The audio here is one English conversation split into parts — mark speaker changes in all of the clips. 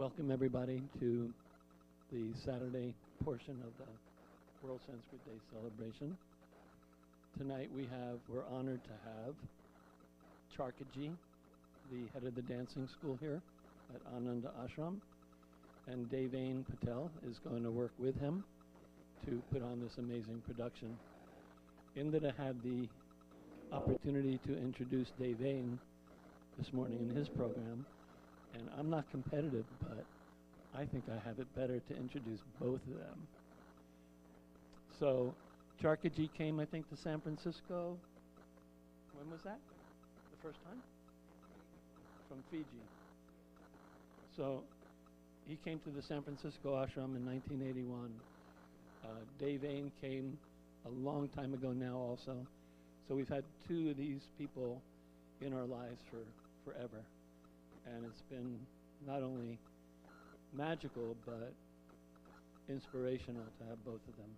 Speaker 1: welcome everybody to the Saturday portion of the World Sanskrit Day celebration. Tonight we're honored to have Charka, the head of the dancing school here at Ananda Ashram, and Devane Patel is going to work with him to put on this amazing production. Indra had the opportunity to introduce Devane this morning in his program, and I'm not competitive, but I think I have it better to introduce both of them. So Charka came, I think, to San Francisco. When was that? The first time? From Fiji. So he came to the San Francisco ashram in 1981. Devane came a long time ago now also. So we've had two of these people in our lives for forever. And it's been not only magical, but inspirational to have both of them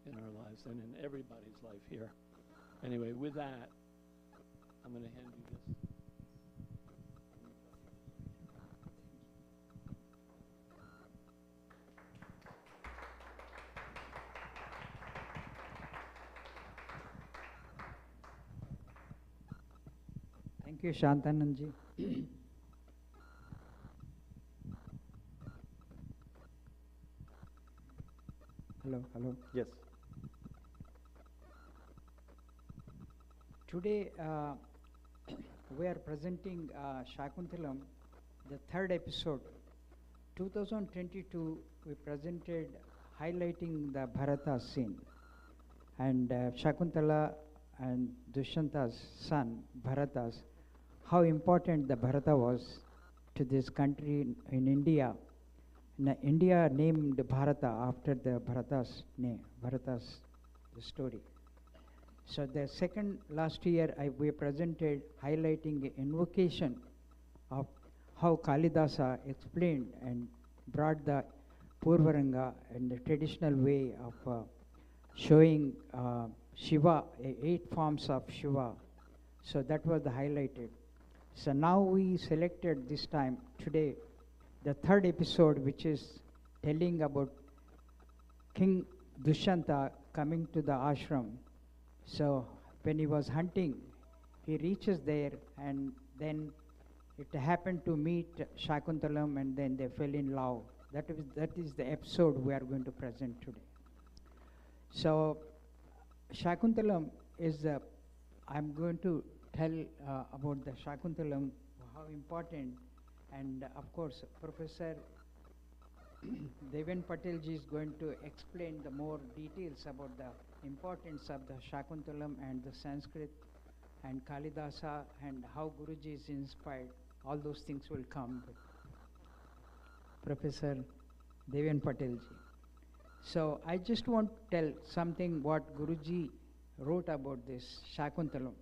Speaker 1: in our lives and in everybody's life here. Anyway, with that, I'm going to hand you this.
Speaker 2: Thank you, Shantananji. Hello.
Speaker 3: Yes.
Speaker 2: Today we are presenting Shakuntalam, the third episode. 2022 we presented highlighting the Bharata scene, and Shakuntala and Dushanta's son Bharatas, how important the Bharata was to this country in India. India named Bharata after the Bharata's name, Bharata's the story. So the second last year we presented highlighting the invocation of how Kalidasa explained and brought the Purvaranga and the traditional way of showing Shiva, 8 forms of Shiva. So that was the highlighted. So now we selected this time today the third episode, which is telling about King Dushanta coming to the ashram. So when he was hunting, he reaches there, and then it happened to meet Shakuntalam, and then they fell in love. That is the episode we are going to present today. So Shakuntalam is I'm going to tell about the Shakuntalam, how important. And of course, Professor Devane Patel ji is going to explain the more details about the importance of the Shakuntalam and the Sanskrit and Kalidasa and how Guruji is inspired. All those things will come with Professor Devane Patel ji. So I just want to tell something what Guruji wrote about this Shakuntalam.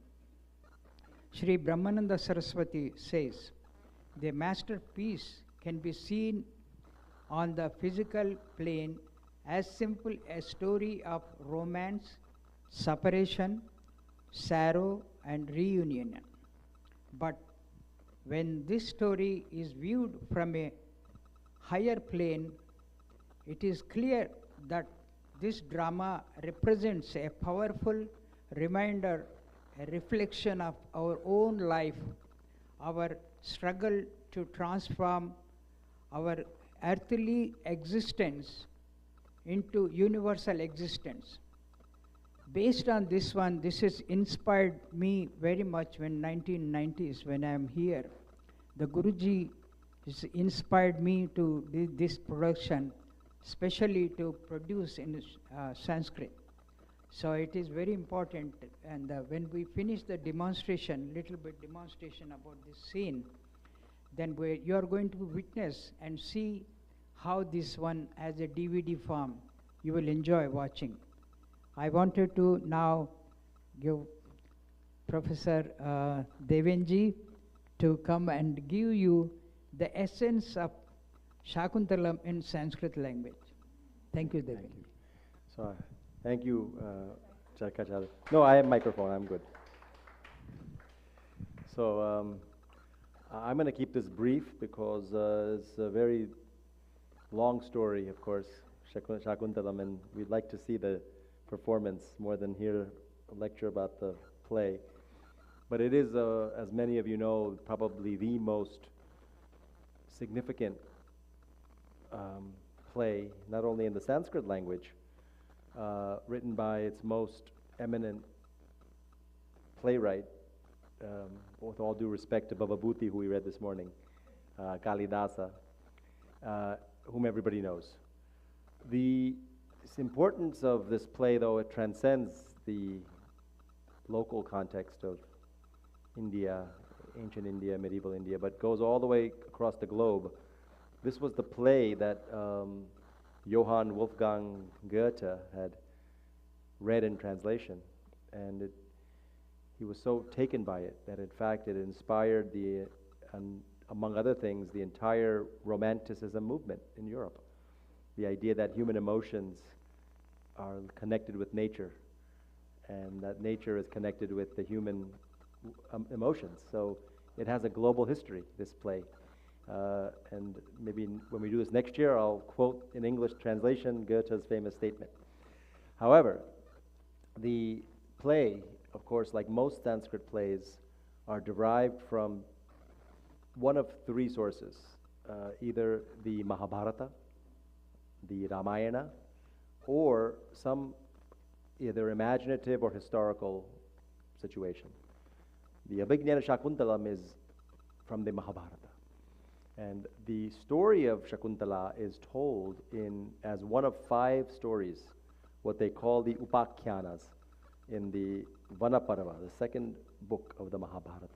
Speaker 2: Shri Brahmananda Saraswati says, the masterpiece can be seen on the physical plane as simple as story of romance, separation, sorrow, and reunion. But when this story is viewed from a higher plane, it is clear that this drama represents a powerful reminder, a reflection of our own life, our struggle to transform our earthly existence into universal existence. Based on this one, this has inspired me very much when 1990s, when I am here. The Guruji has inspired me to do this production, especially to produce in Sanskrit. So it is very important, and when we finish the demonstration, little bit demonstration about this scene, then you are going to witness and see how this one as a DVD form, you will enjoy watching. I wanted to now give Professor Devenji to come and give you the essence of Shakuntalam in Sanskrit language. Thank you, Devenji.
Speaker 3: Thank you. So, thank you, Charka. No, I have microphone. I'm good. So I'm going to keep this brief because it's a very long story, of course, Shakuntalam, and we'd like to see the performance more than hear a lecture about the play. But it is, as many of you know, probably the most significant play, not only in the Sanskrit language, written by its most eminent playwright, with all due respect to Bhavabhuti, who we read this morning, Kalidasa, whom everybody knows. The importance of this play, though, it transcends the local context of India, ancient India, medieval India, but goes all the way across the globe. This was the play that Johann Wolfgang Goethe had read in translation, and he was so taken by it that, in fact, it inspired among other things, the entire Romanticism movement in Europe. The idea that human emotions are connected with nature, and that nature is connected with the human emotions. So it has a global history, this play. And maybe when we do this next year, I'll quote in English translation Goethe's famous statement. However, the play, of course, like most Sanskrit plays, are derived from one of three sources, either the Mahabharata, the Ramayana, or some either imaginative or historical situation. The Abhignana Shakuntalam is from the Mahabharata. And the story of Shakuntala is told as one of 5 stories, what they call the Upakhyanas, in the Vanaparva, the second book of the Mahabharata.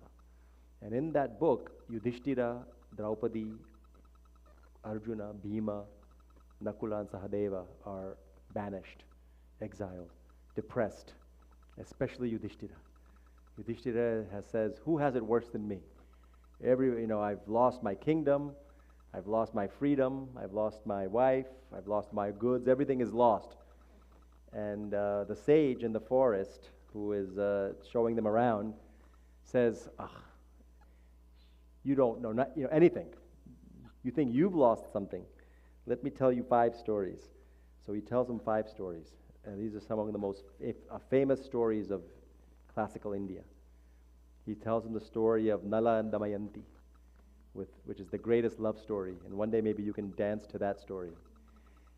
Speaker 3: And in that book, Yudhishthira, Draupadi, Arjuna, Bhima, Nakula and Sahadeva are banished, exiled, depressed, especially Yudhishthira. Yudhishthira says, who has it worse than me? I've lost my kingdom, I've lost my freedom, I've lost my wife, I've lost my goods, everything is lost. And the sage in the forest, who is showing them around, says, you don't know anything. You think you've lost something. Let me tell you 5 stories. So he tells them 5 stories. And these are some of the most famous stories of classical India. He tells them the story of Nala and Damayanti, which is the greatest love story. And one day maybe you can dance to that story.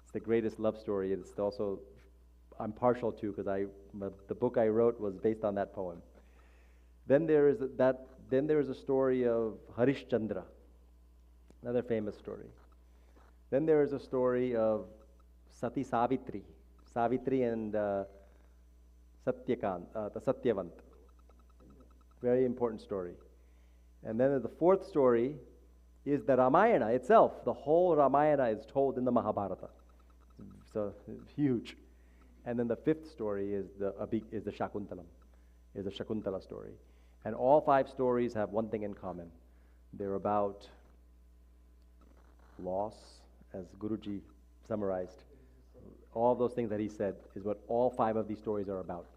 Speaker 3: It's the greatest love story. It's also, I'm partial to, because the book I wrote was based on that poem. Then there is a story of Harishchandra, another famous story. Then there is a story of Sati Savitri and Satyavant. Very important story. And then the 4th story is the Ramayana itself. The whole Ramayana is told in the Mahabharata. So it's huge. And then the 5th story is the Shakuntalam, is the Shakuntala story. And all 5 stories have one thing in common. They're about loss, as Guruji summarized. All those things that he said is what all 5 of these stories are about.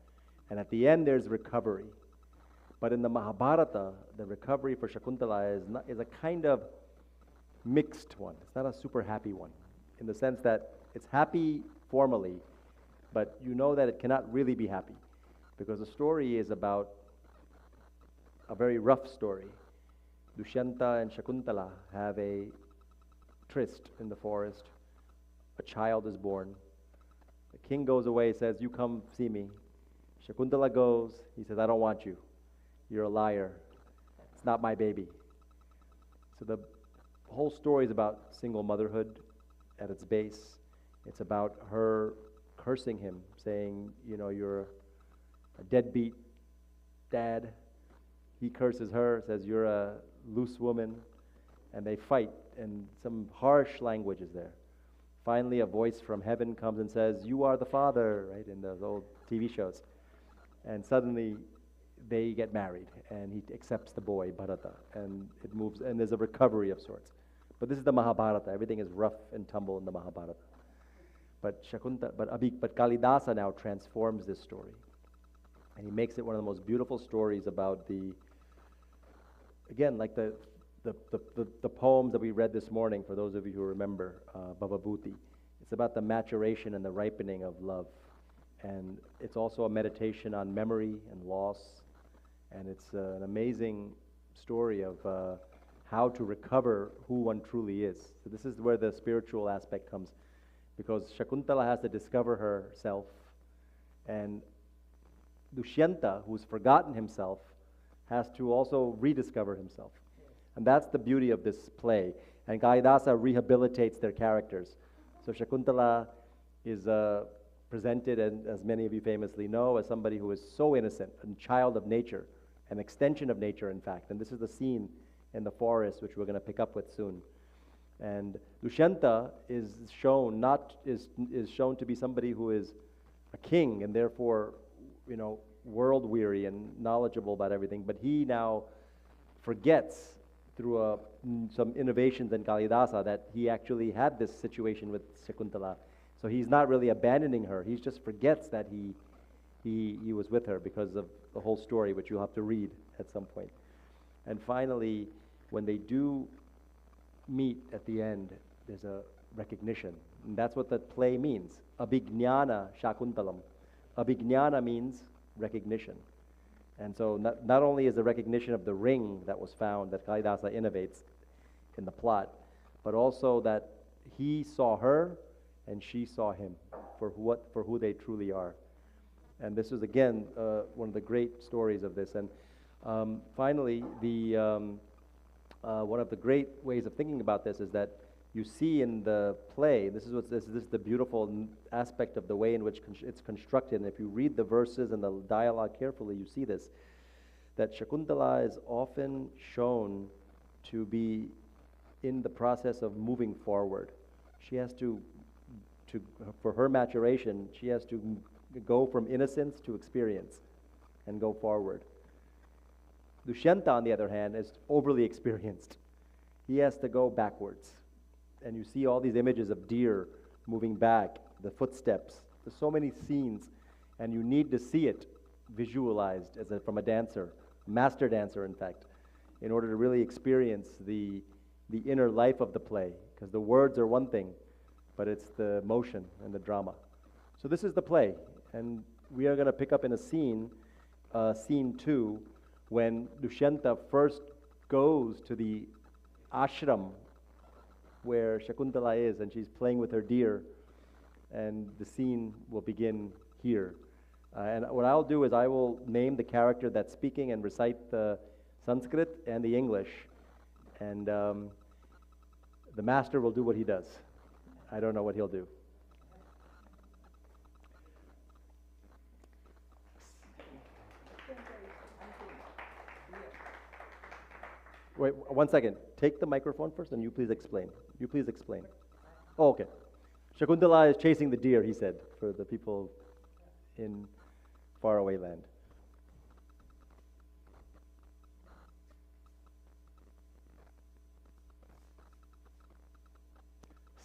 Speaker 3: And at the end, there's recovery. But in the Mahabharata, the recovery for Shakuntala is a kind of mixed one. It's not a super happy one, in the sense that it's happy formally, but you know that it cannot really be happy, because the story is about a very rough story. Dushyanta and Shakuntala have a tryst in the forest. A child is born. The king goes away, says, you come see me. Shakuntala goes. He says, I don't want you. You're a liar. It's not my baby. So the whole story is about single motherhood at its base. It's about her cursing him, saying, you're a deadbeat dad. He curses her, says, you're a loose woman. And they fight, and some harsh language is there. Finally, a voice from heaven comes and says, you are the father, right, in those old TV shows. And suddenly, they get married, and he accepts the boy, Bharata, and it moves, and there's a recovery of sorts. But this is the Mahabharata. Everything is rough and tumble in the Mahabharata. But Kalidasa now transforms this story, and he makes it one of the most beautiful stories about again, like the the poems that we read this morning, for those of you who remember, Bhavabhuti, it's about the maturation and the ripening of love. And it's also a meditation on memory and loss. And it's an amazing story of how to recover who one truly is. So this is where the spiritual aspect comes, because Shakuntala has to discover herself, and Dushyanta, who's forgotten himself, has to also rediscover himself. And that's the beauty of this play. And Kalidasa rehabilitates their characters. So Shakuntala is presented, and as many of you famously know, as somebody who is so innocent, a child of nature, an extension of nature, in fact. And this is the scene in the forest, which we're going to pick up with soon. And Dushyanta is shown shown to be somebody who is a king, and therefore, world weary and knowledgeable about everything. But he now forgets, through some innovations in Kalidasa, that he actually had this situation with Shakuntala. So he's not really abandoning her. He just forgets that he was with her because of the whole story, which you'll have to read at some point. And finally, when they do meet at the end, there's a recognition. And that's what the play means. Abhignana Shakuntalam. Abhignana means recognition. And so not only is the recognition of the ring that was found, that Kalidasa innovates in the plot, but also that he saw her and she saw him for who they truly are. And this is, again, one of the great stories of this. And finally, one of the great ways of thinking about this is that you see in the play, this is the beautiful aspect of the way in which it's constructed. And if you read the verses and the dialogue carefully, you see this, that Shakuntala is often shown to be in the process of moving forward. She has to for her maturation, she has to go from innocence to experience and go forward. Dushyanta, on the other hand, is overly experienced. He has to go backwards. And you see all these images of deer moving back, the footsteps. There's so many scenes, and you need to see it visualized from a dancer, master dancer, in fact, in order to really experience the inner life of the play. Because the words are one thing, but it's the motion and the drama. So this is the play, and we are going to pick up in a scene 2, when Dushyanta first goes to the ashram where Shakuntala is, and she's playing with her deer, and the scene will begin here. And what I'll do is I will name the character that's speaking and recite the Sanskrit and the English, and the master will do what he does. I don't know what he'll do. Wait, one second. Take the microphone first, and you please explain. You please explain. Oh, okay. Shakuntala is chasing the deer, he said, for the people in faraway land.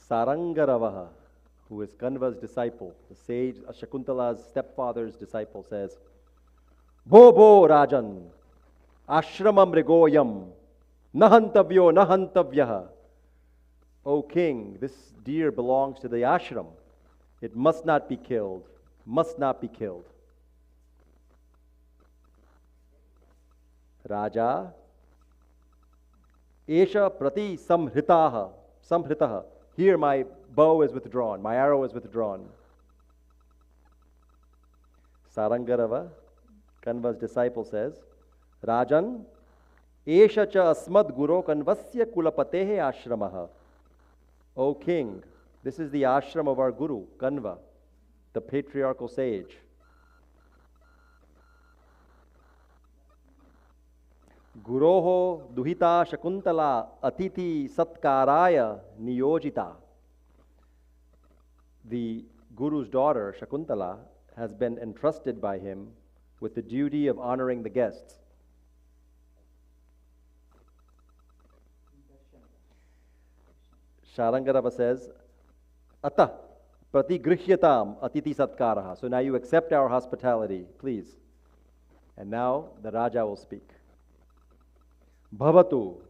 Speaker 3: Sarangaravaha, who is Kanva's disciple, the sage, Shakuntala's stepfather's disciple, says, Bo Rajan, ashramam mrigoyam, nahantavyo nahantavyaha. O king, this deer belongs to the ashram. It must not be killed, must not be killed. Raja, Esha prati samhritaha. Here my bow is withdrawn, my arrow is withdrawn. Sarangarava, Kanva's disciple, says, Rajan, Esha cha asmad guru kanvasya kulapatehe ashramaha. O king, this is the ashram of our guru, Kanva, the patriarchal sage. Guroho duhita Shakuntala atiti satkaraya niyojita. The guru's daughter, Shakuntala, has been entrusted by him with the duty of honoring the guests. Sharangarava says, Ata pratigrihyataam atiti satkaraha. So now you accept our hospitality, please. And now the Raja will speak. Bhavatu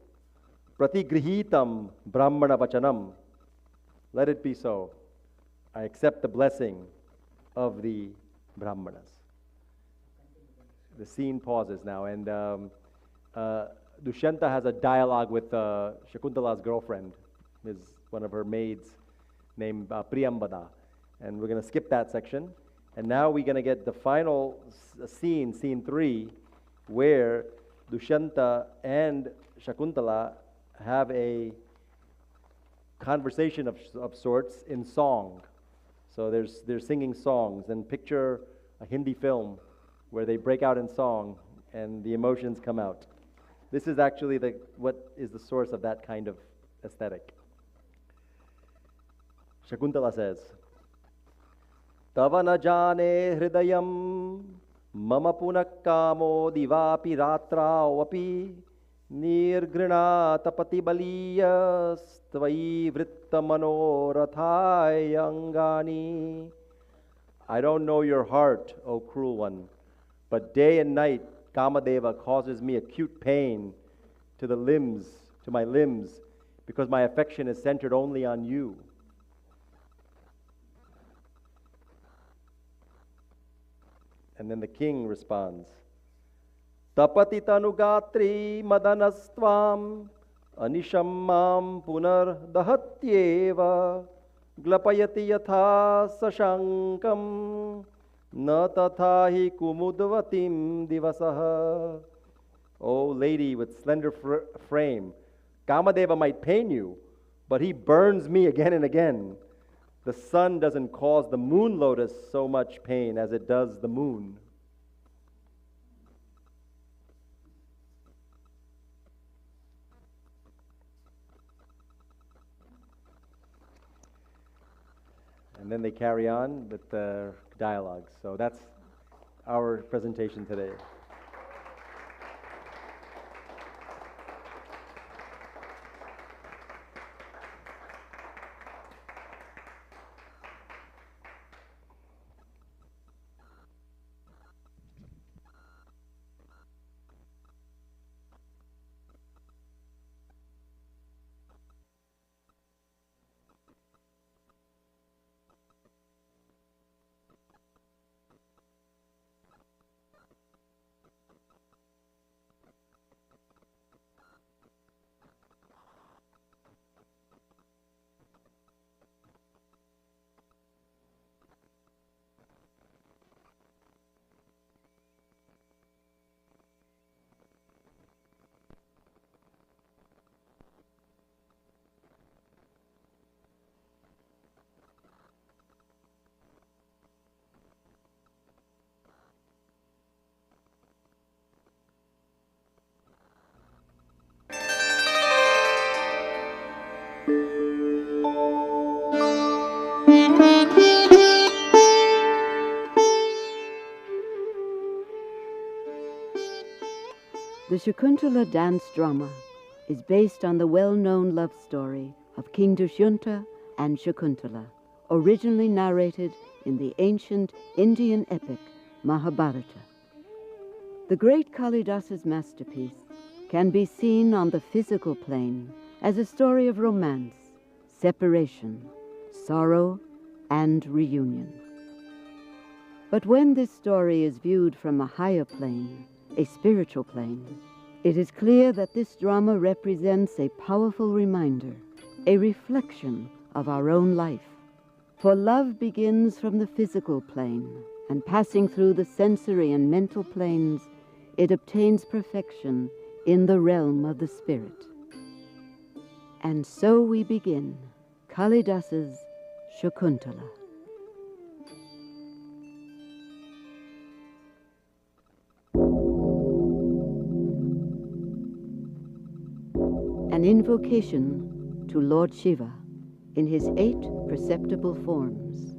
Speaker 3: pratigrihitam brahmana vachanam. Let it be so. I accept the blessing of the brahmanas. The scene pauses now, and Dushyanta has a dialogue with Shakuntala's girlfriend, one of her maids, named Priyambada. And we're going to skip that section. And now we're going to get the final scene, scene 3, where Dushyanta and Shakuntala have a conversation of sorts in song. So they're singing songs, and picture a Hindi film where they break out in song and the emotions come out. This is actually what is the source of that kind of aesthetic. Shakuntala says, Tava na jane hridayam mama punak kamo divapi ratraovapi nirgrina tapati baliyas tvai vritta manorathaya angani. I don't know your heart, O cruel one, but day and night Kamadeva causes me acute pain to my limbs, because my affection is centered only on you. And then the king responds, Tapati tanugatri madanastvam anisham mam punar dahatyeva glapayati yatha sashankam na tathahi kumudvatim divasaha. O lady with slender frame, Kamadeva might pain you, but he burns me again and again. The sun doesn't cause the moon lotus so much pain as it does the moon. And then they carry on with the dialogues. So that's our presentation today.
Speaker 4: The Shakuntala dance drama is based on the well-known love story of King Dushyanta and Shakuntala, originally narrated in the ancient Indian epic Mahabharata. The great Kalidasa's masterpiece can be seen on the physical plane as a story of romance, separation, sorrow, and reunion. But when this story is viewed from a higher plane, a spiritual plane, it is clear that this drama represents a powerful reminder, a reflection of our own life. For love begins from the physical plane, and passing through the sensory and mental planes, it obtains perfection in the realm of the spirit. And so we begin Kalidasa's Shakuntala. An invocation to Lord Shiva in his 8 perceptible forms.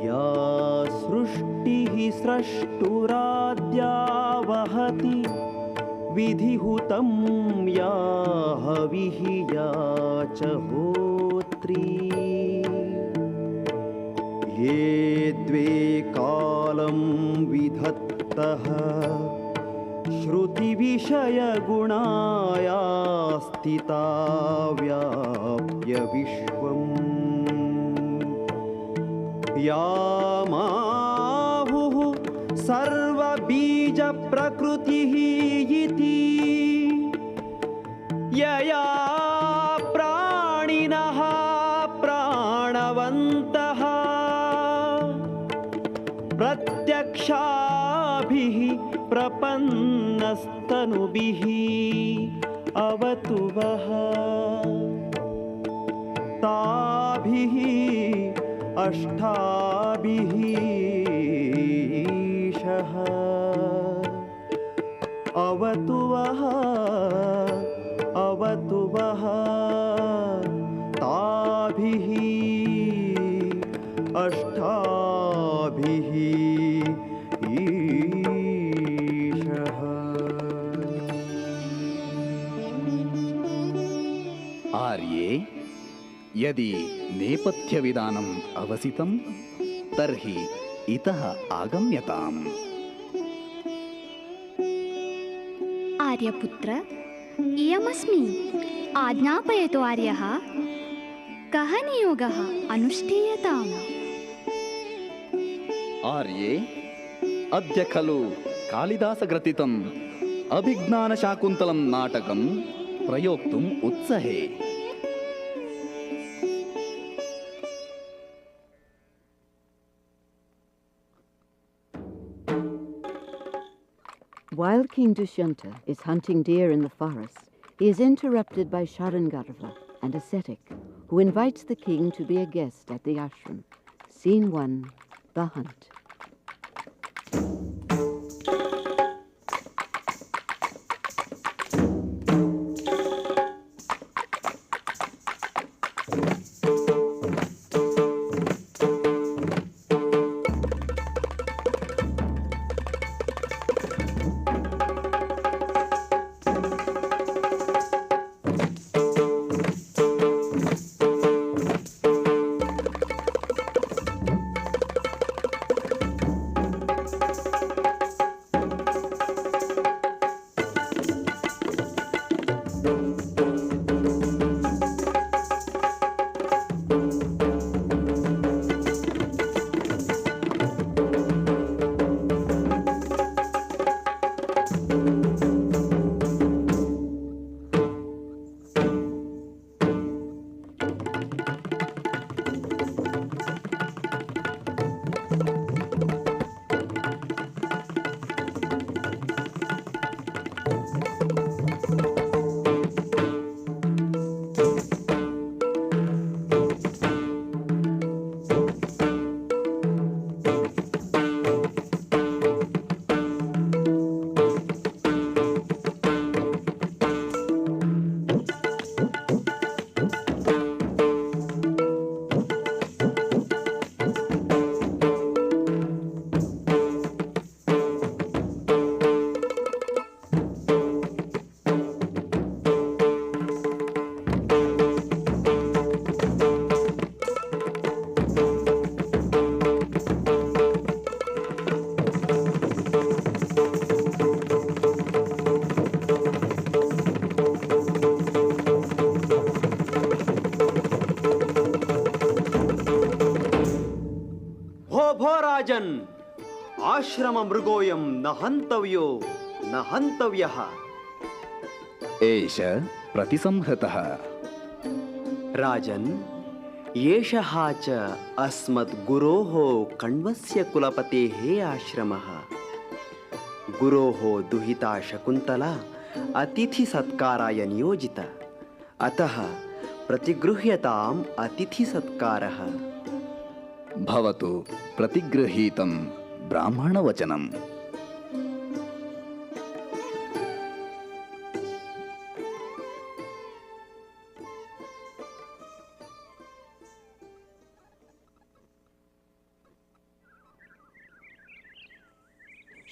Speaker 5: Ya srushtihi srashturadya vahati vidhihutam ya havihi ya chahotri ye dve kalam vidhattaha श्रुतिविषयगुणाया स्थिता व्याप्य विश्वम् यामाहुः सर्वबीजप्रकृतिः इति यया प्राणिनः प्राणवन्तः प्रत्यक्षाभिः प्रपन्नस्तनुभिः अवतु वः ताभिः अष्टाभिः ईशः अवतु वः ताभिः अष्टाभिः ईशः।
Speaker 6: आर्ये यदि नेपथ्यविधानम् अवसितं तर्हि इतः आगम्यताम्।
Speaker 7: आर्यपुत्र, इयमस्मि। आज्ञापयतु आर्यः। कः नियोगः अनुष्ठीयताम्?
Speaker 6: आर्ये अद्य खलु कालिदासग्रथितम् अभिज्ञानशाकुन्तलं नाटकं प्रयोक्तुम् उत्सहे।
Speaker 4: While King Dushyanta is hunting deer in the forest, he is interrupted by Sharangarva, an ascetic, who invites the king to be a guest at the ashram. Scene 1, The Hunt.
Speaker 5: राजन्, आश्रम मृगोऽयं न हन्तव्यो न हन्तव्यः।
Speaker 6: एष प्रतिसंहृतः।
Speaker 5: राजन्, एषः च अस्मद्गुरोः कण्वस्य कुलपतेः आश्रमः। गुरोः दुहिता शकुन्तला अतिथिसत्काराय नियोजिता, अतः प्रतिगृह्यताम् अतिथिसत्कारः।
Speaker 6: भवतु प्रतिगृहीतं ब्राह्मणवचनम्।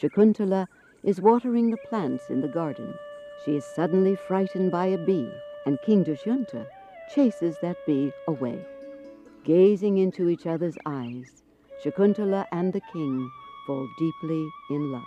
Speaker 4: Shakuntala is watering the plants in the garden. She is suddenly frightened by a bee, and King Dushyanta chases that bee away. Gazing into each other's eyes, Shakuntala and the king fall deeply in love.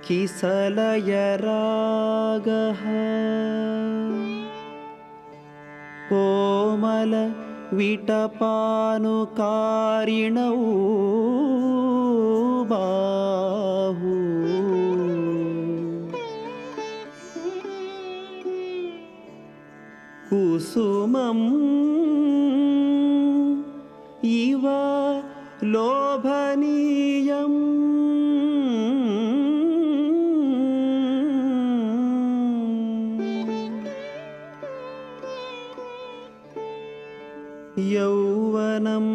Speaker 5: किसलयरागः कोमल विटपानुकारिणौ बाहु कुसुमम् इव लोभनीयम् यौवनम्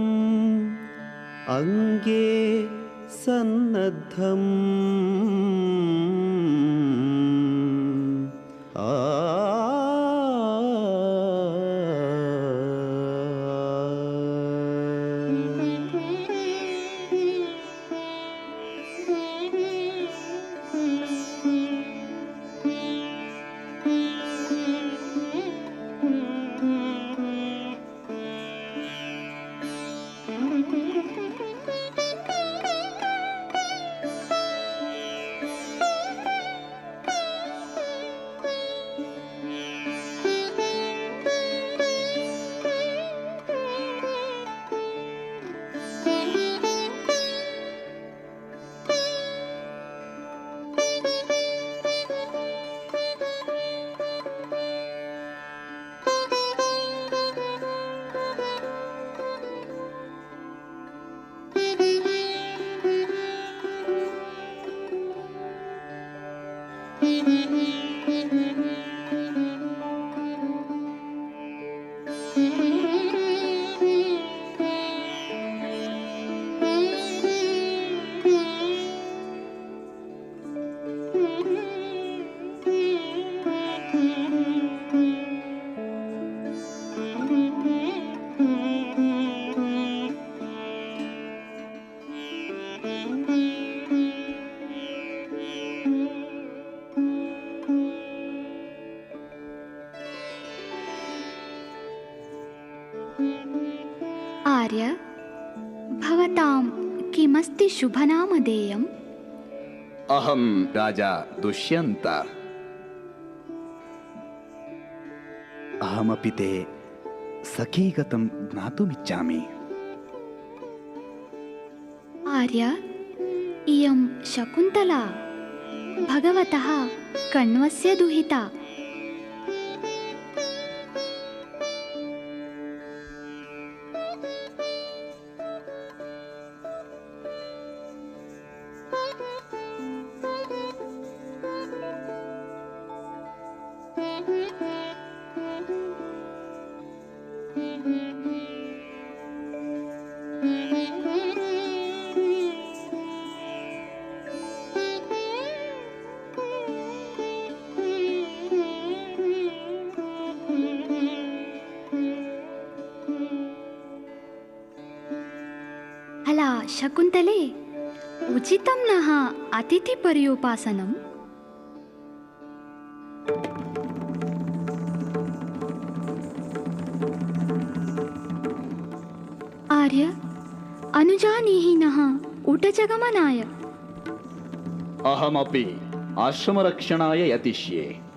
Speaker 5: अङ्गे सन्नद्धम्
Speaker 7: आर्य, भवतां किमस्ति शुभनामधेयम्?
Speaker 6: अहं राजा दुष्यन्त। अहमपि ते सखीगतं ज्ञातुमिच्छामि।
Speaker 7: आर्य, इयं शकुन्तला भगवतः कण्वस्य दुहिता। अला शकुन्तले, उचितं नः अतिथिपर्युपासनम्? आर्य, अनुजानीहि नः ऊटजगमनाय।
Speaker 6: अहमपि आश्रमरक्षणाय यतिष्ये।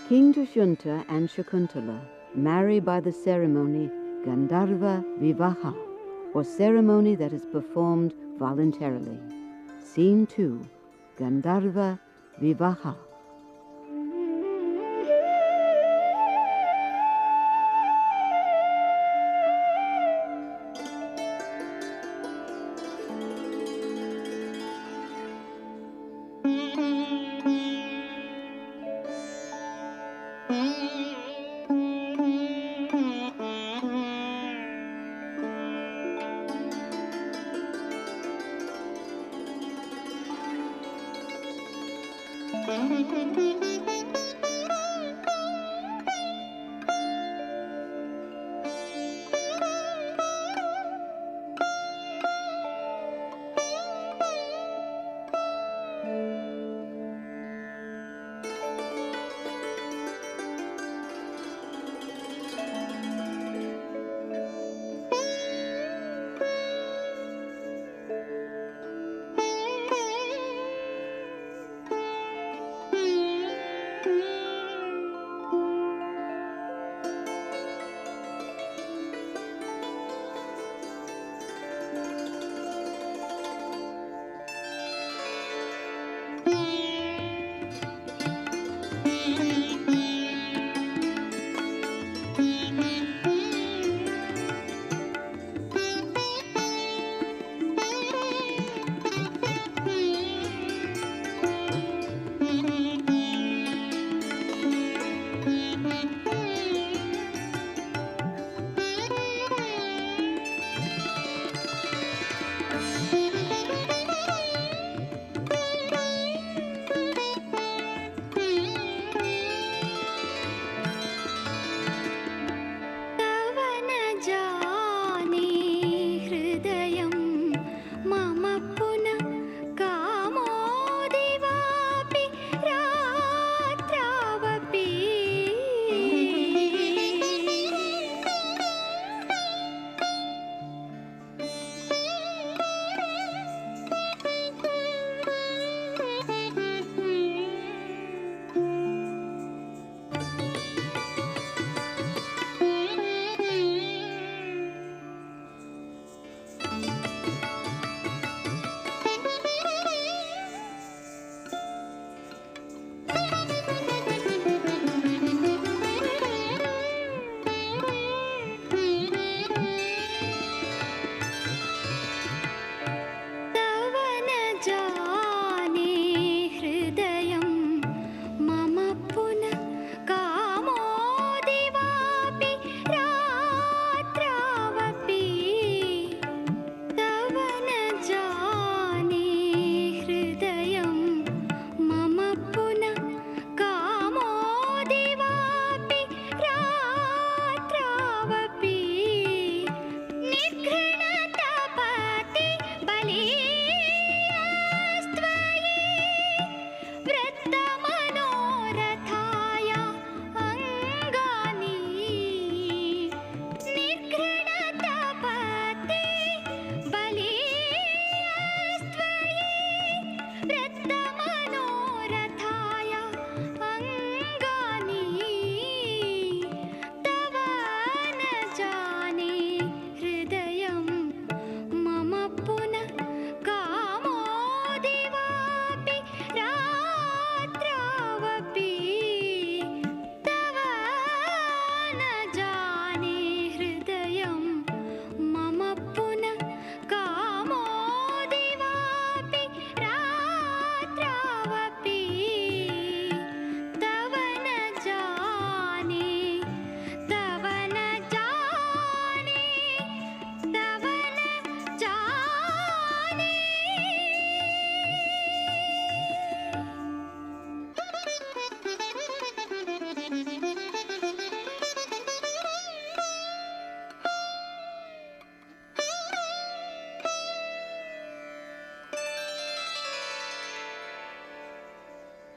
Speaker 4: King Dushyanta and Shakuntala marry by the ceremony Gandharva Vivaha, or ceremony that is performed voluntarily. Scene 2, Gandharva Vivaha.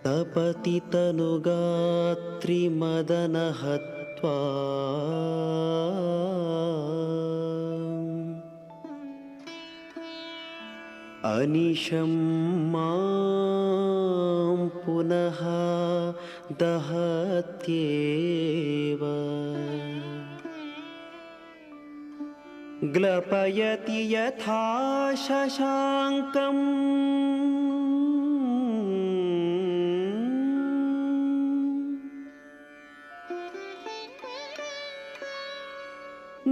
Speaker 5: तपति तनुगात्रिमदन हत्वा अनिशं मां पुनः दहत्येव ग्लपयति यथा शशाङ्कम्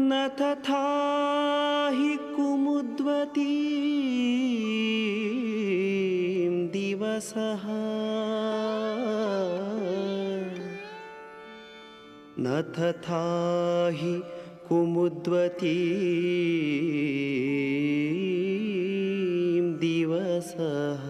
Speaker 5: न तथा हि कुमुद्वती दिवसः न तथा हि कुमुद्वती दिवसः।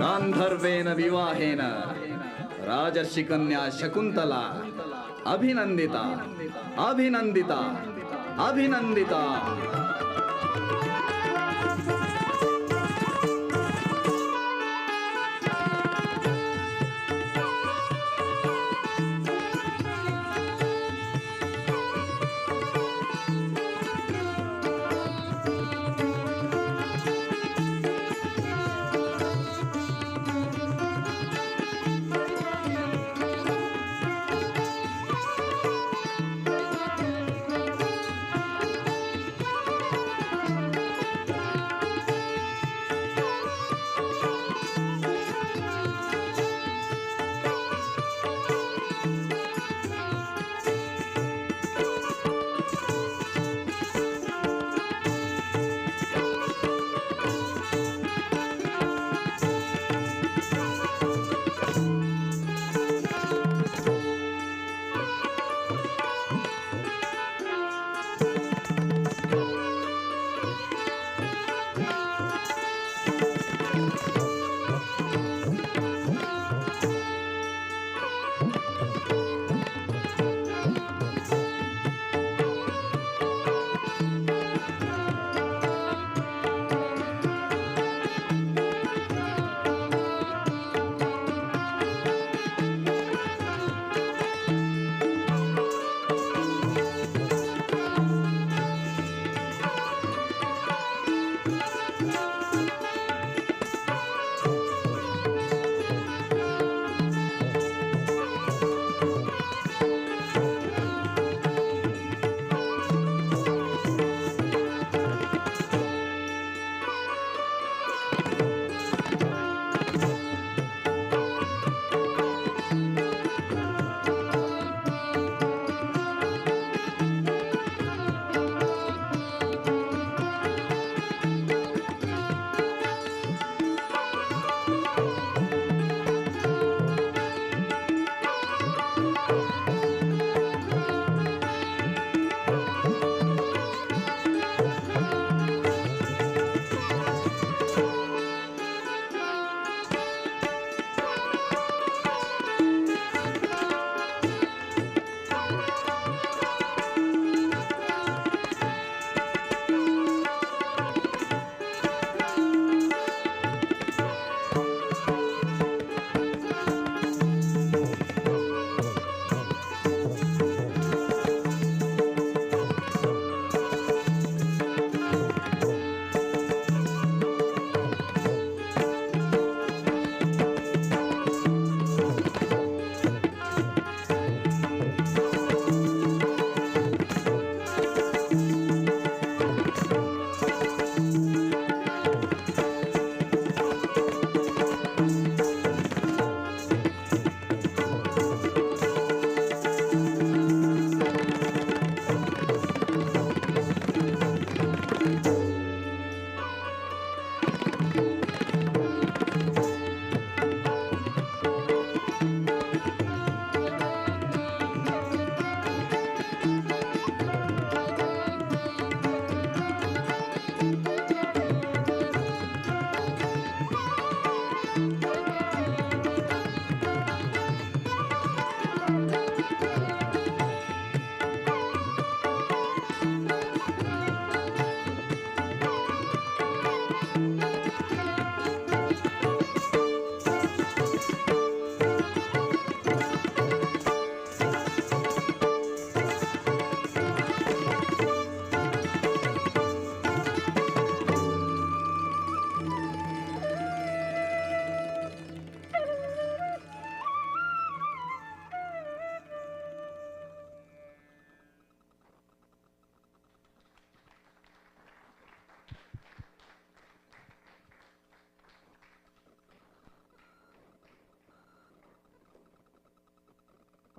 Speaker 6: गांधर्वेन विवाहेन राजर्षि कन्या Shakuntala अभिनंदिता अभिनंदिता अभिनंदिता।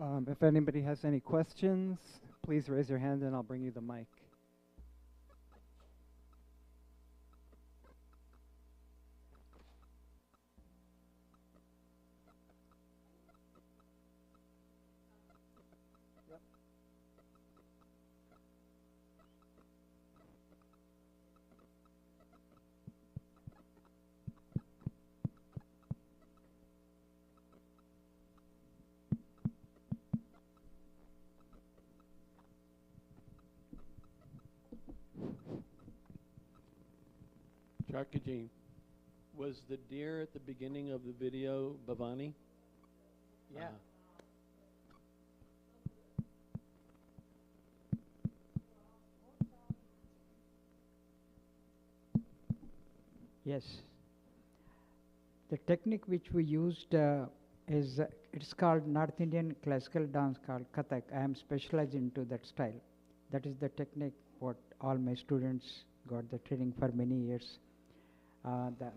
Speaker 8: If anybody has any questions, please raise your hand and I'll bring you the mic.
Speaker 1: Charka ji, was the deer at the beginning of the video Bhavani?
Speaker 2: Yeah. Yes. The technique which we used is, it's called North Indian classical dance called Kathak. I am specialized into that style. That is the technique what all my students got the training for many years.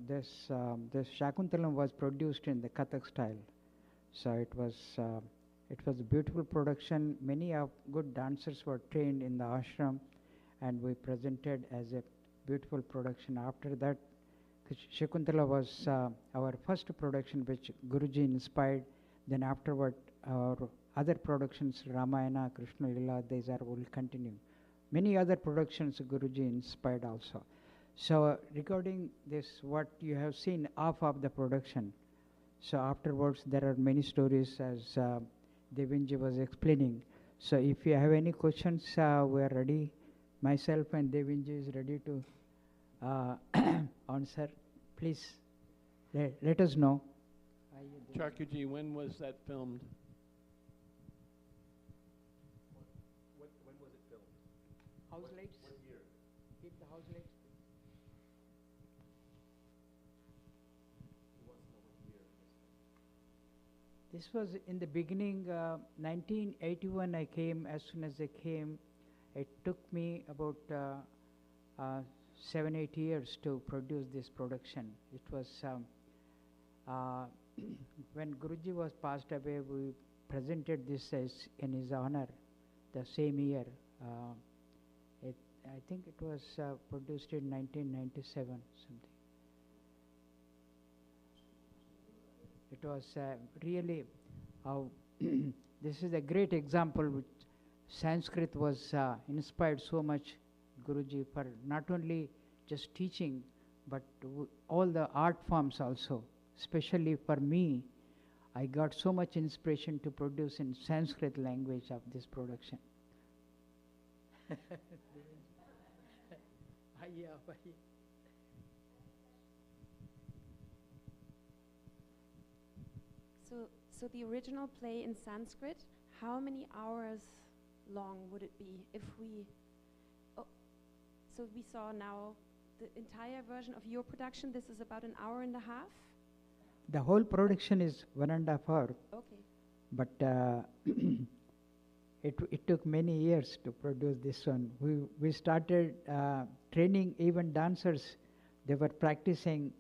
Speaker 2: This Shakuntalam was produced in the Kathak style. So it was a beautiful production. Many of good dancers were trained in the ashram, and we presented as a beautiful production. After that, Shakuntala was our first production which Guruji inspired. Then afterward, our other productions, Ramayana, Krishna Lila, these will continue. Many other productions Guruji inspired also. So regarding this, what you have seen half of the production. So afterwards, there are many stories as Devinji was explaining. So if you have any questions, we are ready. Myself and Devinji is ready to answer. Please let us know.
Speaker 1: Charka ji, when was that filmed?
Speaker 3: When was it filmed?
Speaker 2: House lights?
Speaker 3: What year?
Speaker 2: Keep the house lights.
Speaker 3: He wants to know what year.
Speaker 2: This was in the beginning, 1981 I came. As soon as I came, it took me about 7-8 years to produce this production. It was when Guruji was passed away, we presented this as in his honor the same year. I think it was produced in 1997 something. It was really, this is a great example which Sanskrit was inspired so much Guruji for not only just teaching, but all the art forms also. Especially for me, I got so much inspiration to produce in Sanskrit language of this production.
Speaker 9: So the original play in Sanskrit, how many hours long would it be if we... Oh, so we saw now the entire version of your production. This is about an hour and a half?
Speaker 2: The whole production is 1.5 hours.
Speaker 9: Okay.
Speaker 2: But it took many years to produce this one. We started training even dancers. They were practicing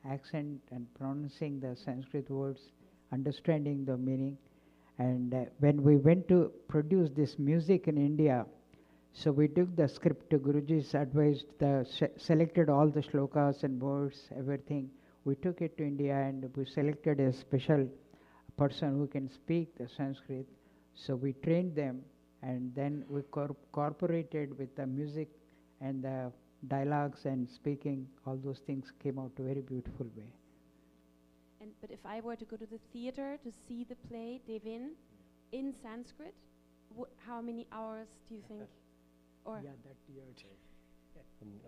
Speaker 2: accent and pronouncing the Sanskrit words, understanding the meaning. And when we went to produce this music in India, so we took the script to Guruji's advice, selected all the shlokas and words, everything. We took it to India and we selected a special person who can speak the Sanskrit. So we trained them, and then we incorporated with the music and the dialogues and speaking. All those things came out a very beautiful way.
Speaker 9: But if I were to go to the theater to see the play Devin in Sanskrit, how many hours do you think? Or
Speaker 2: Yeah, that year.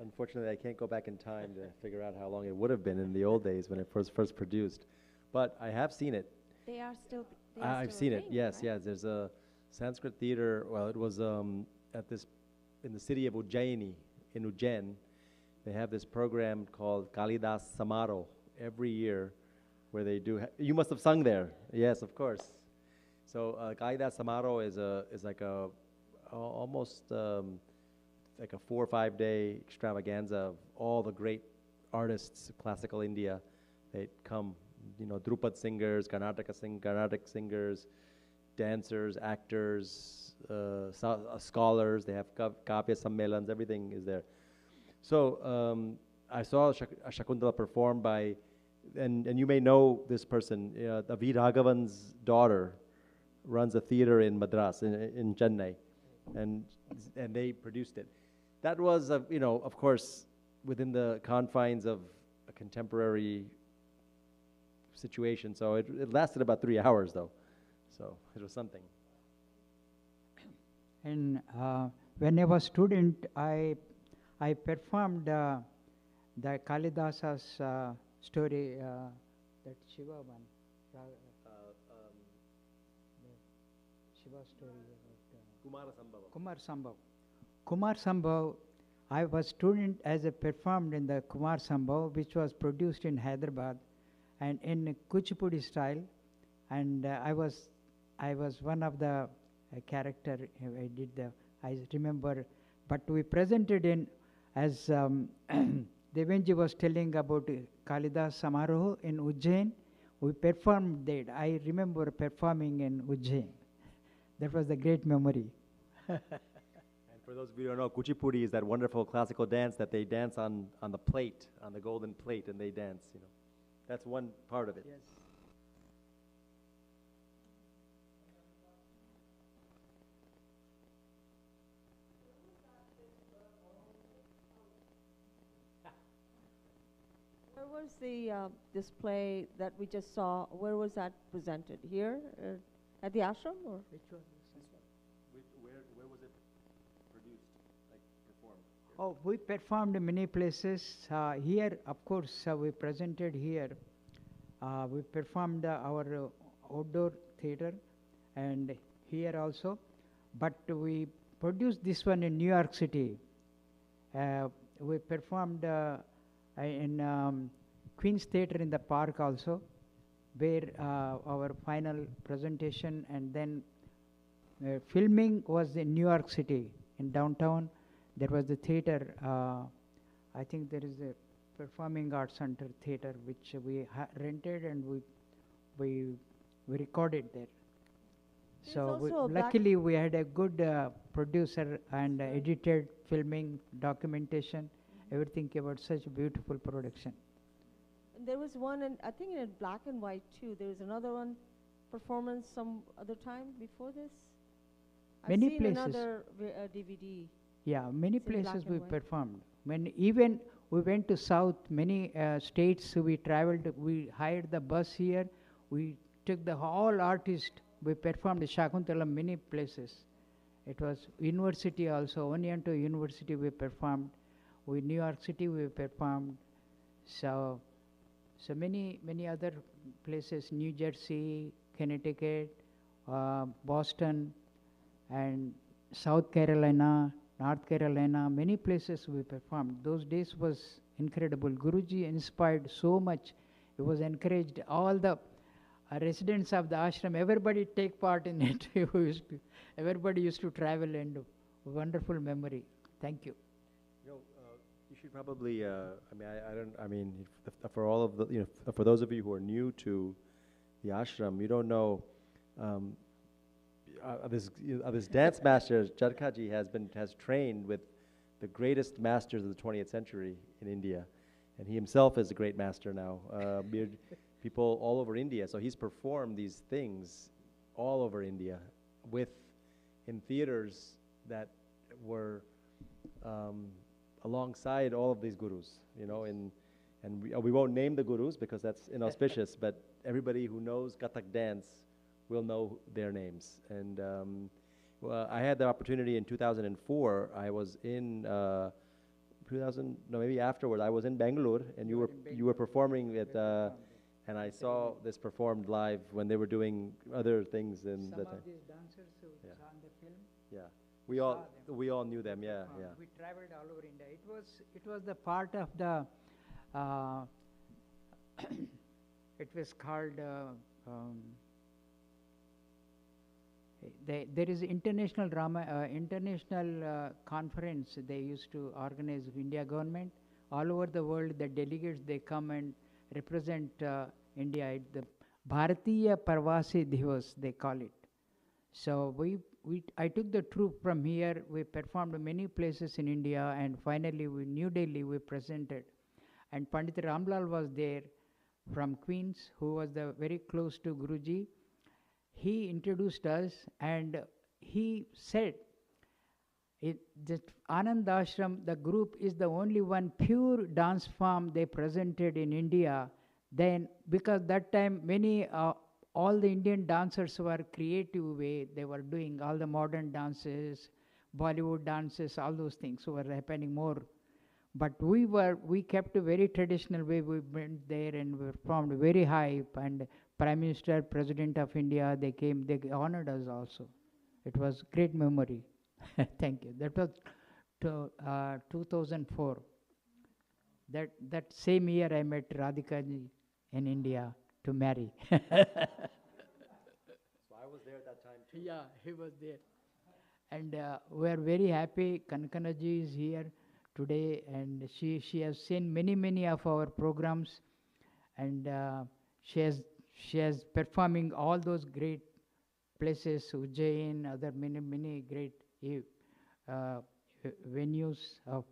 Speaker 3: Unfortunately, I can't go back in time to figure out how long it would have been in the old days when it was first produced. But I have seen it.
Speaker 9: they are still.
Speaker 3: I've seen it. Yes, yes. There's a Sanskrit theater. Well, it was in the city of Ujjaini, in Ujjain. They have this program called Kalidas Samaro every year, where they do. You must have sung there. Yes, of course. So Kalidas Samaro is like a almost like a 4 or 5 day extravaganza of all the great artists of classical India. They come, Drupad singers, Carnatic singers, dancers, actors, scholars. They have kavya sammelans, everything is there. So I saw Shakuntala perform by, and you may know this person, V. Raghavan's daughter runs a theater in Madras, in Chennai, and they produced it. That was, of course, within the confines of a contemporary situation. So it lasted about 3 hours, though. So it was something.
Speaker 2: And when I was student, I performed the Kalidasa's story, that Shiva one. The Shiva story about Kumar Sambhav. Kumar Sambhav, I was student as a performed in the Kumar Sambhav, which was produced in Hyderabad and in Kuchipudi style, and I was one of the character. I remember, but we presented in as Devenji was telling about Kalidas Samaroh in Ujjain. We performed that. I remember performing in Ujjain. That was a great memory.
Speaker 3: And for those of you who don't know, Kuchipudi is that wonderful classical dance that they dance on the plate, on the golden plate, and they dance. That's one part of it.
Speaker 2: Yes.
Speaker 10: Where was the display that we just saw? Where was that presented? Here at the ashram, or?
Speaker 2: Which was this one?
Speaker 3: Where was it produced, like performed?
Speaker 2: Oh, we performed in many places. Here, of course, we presented here. We performed our outdoor theater, and here also. But we produced this one in New York City. We performed in Queen's Theatre in the park also, where our final presentation, and then filming was in New York City, in downtown. There was the theater. I think there is a Performing Arts Center theater which we rented, and we recorded there.
Speaker 10: There's
Speaker 2: So
Speaker 10: also a
Speaker 2: luckily we had a good producer and edited filming, documentation. Everything came out such a beautiful production.
Speaker 10: And there was one, I think in black and white too. There was another one performance some other time before this.
Speaker 2: Many
Speaker 10: I've seen
Speaker 2: places.
Speaker 10: another DVD.
Speaker 2: Yeah, many
Speaker 10: It's in black
Speaker 2: places
Speaker 10: and
Speaker 2: we
Speaker 10: white.
Speaker 2: performed. When even we went to south, many states we traveled, we hired the bus here, we took the whole artist, we performed Shakuntala many places. It was university also, Onyanto University we performed, New York City we performed, so many other places, New Jersey, Connecticut, Boston, and South Carolina, North Carolina, many places we performed. Those days was incredible. Guruji inspired so much. It was encouraged. All the residents of the ashram, everybody take part in it. Everybody used to travel, and wonderful memory. Thank you.
Speaker 3: You should probably. For all of the, for those of you who are new to the ashram, you don't know. This dance master, Charka ji, has trained with the greatest masters of the 20th century in India, and he himself is a great master now. People all over India, so he's performed these things all over India, in theaters that were alongside all of these gurus, and we won't name the gurus because that's inauspicious, but everybody who knows Kathak dance will know their names. And I had the opportunity in 2004. I was in maybe afterwards. I was in Bangalore, and you were performing at, and I saw this performed live when they were doing other things in the time.
Speaker 2: Some of these dancers who saw in the film.
Speaker 3: Yeah, we all knew them. Yeah, yeah.
Speaker 2: We traveled all over India. It was the part of the. It was called. There is international conference they used to organize with India government. All over the world, the delegates, they come and represent India. The Bharatiya Parvasi Divas, they call it. So I took the troupe from here. We performed many places in India, and finally, New Delhi, we presented. And Pandit Ramlal was there from Queens, who was very close to Guruji. He introduced us, and he said, that Anand Ashram, the group, is the only one pure dance form they presented in India. Then, because that time all the Indian dancers were creative way, they were doing all the modern dances, Bollywood dances, all those things were happening more. But we kept a very traditional way. We went there and we performed very high, and Prime Minister, President of India, they came, they honored us also. It was great memory. Thank you. That was 2004. That same year I met Radhika ji in India to marry.
Speaker 3: So I was there at that time too.
Speaker 2: Yeah, he was there. And we are very happy. Kankana ji is here today, and she has seen many of our programs, and she has performing all those great places, Ujjain, other many great venues of.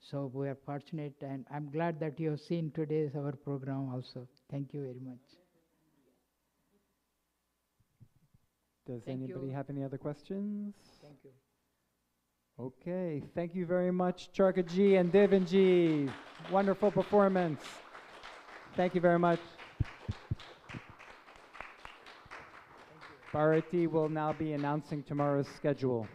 Speaker 2: So we are fortunate, and I'm glad that you have seen today's our program also. Thank you very much.
Speaker 8: Does
Speaker 2: Thank
Speaker 8: anybody
Speaker 2: you.
Speaker 8: have any other questions?
Speaker 2: Thank you.
Speaker 8: Okay, thank you very much, Charka ji and Devan ji. Wonderful performance. Thank you very much. Bharati will now be announcing tomorrow's schedule.